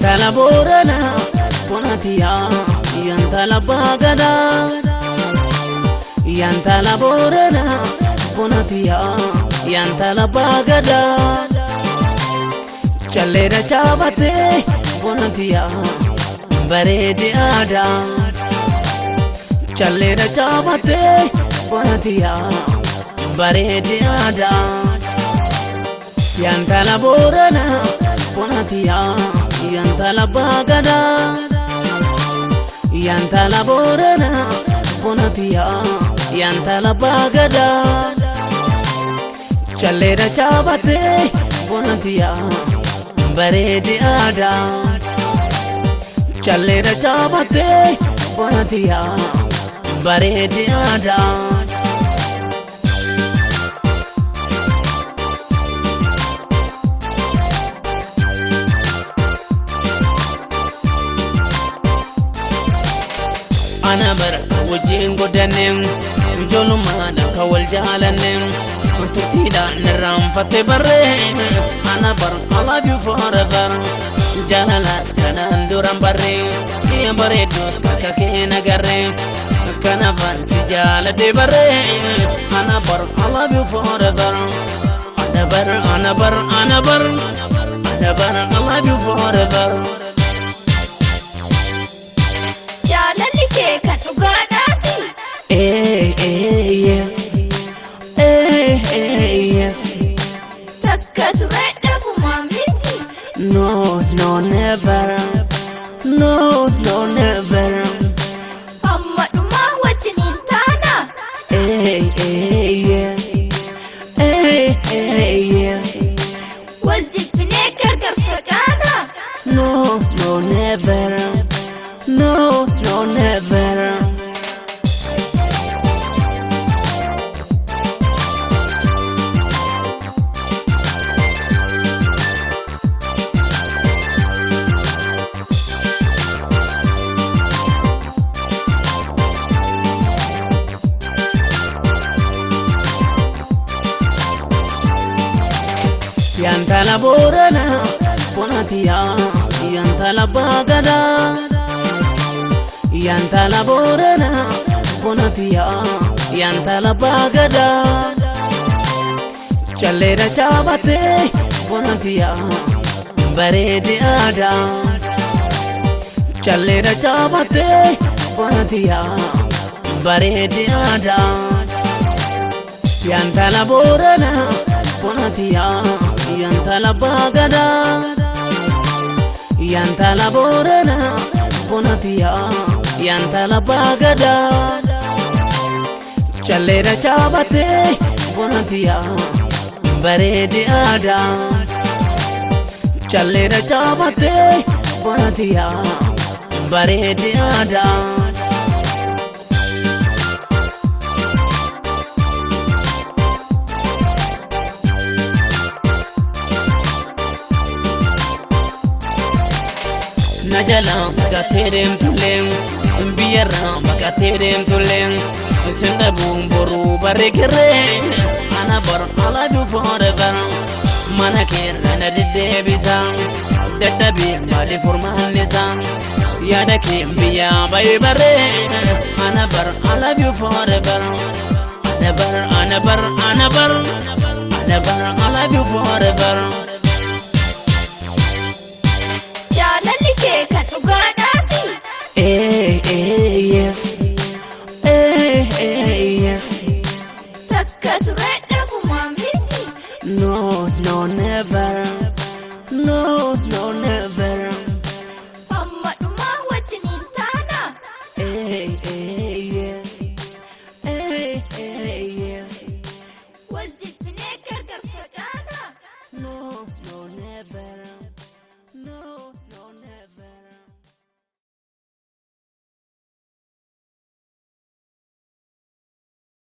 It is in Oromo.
Yantala Borana Bonatia Yantala Bagada Yantala Borana Bonatia Yantala Bagada Chalera Chabate Bonatia Baredi Ada Chalera Chabate Bonatia Baredi Ada Yantala Borana Bonatia Yantala Bagada Yantala Borana Bonatia Yantala Bagada Chalera Chabate Bonatia Baredi Ada Chalera Chabate Bonatia Baredi Ada Ana baraka wajin godanem jolu mana kawal jalanem tutida naram fate barre ana bar I love you forever jalalas kanan duram barre ya barre dos kakake nagarre kana van si jala de barre ana bar I love you forever ana bar I love you forever yes yes Takkatu redda kumaminti no never no never amma duma wajinin tana yes yes waljibne gargar fajana no never no never Yantala Borana Bonatia Yantala Bagada Yantala Borana Bonatia Yantala Bagada Chalera Chabate Bonatia Baredi Ada Chalera Chabate Bonatia Baredi Ada Yantala Borana Bonatia Yantala Bagada Yantala Borana Bonatia Yantala Bagada Chalera Chabate Bonatia Baredi Ada Chalera Chabate Bonatia Baredi Ada Najala bagaterem tulem biyara bagaterem tulem senda bumboru barekere ana bar I love you forever manakir ana dede bisang dadabi mali formal lisan yada kim biya bay bare ana bar I love you forever ana bar I love you forever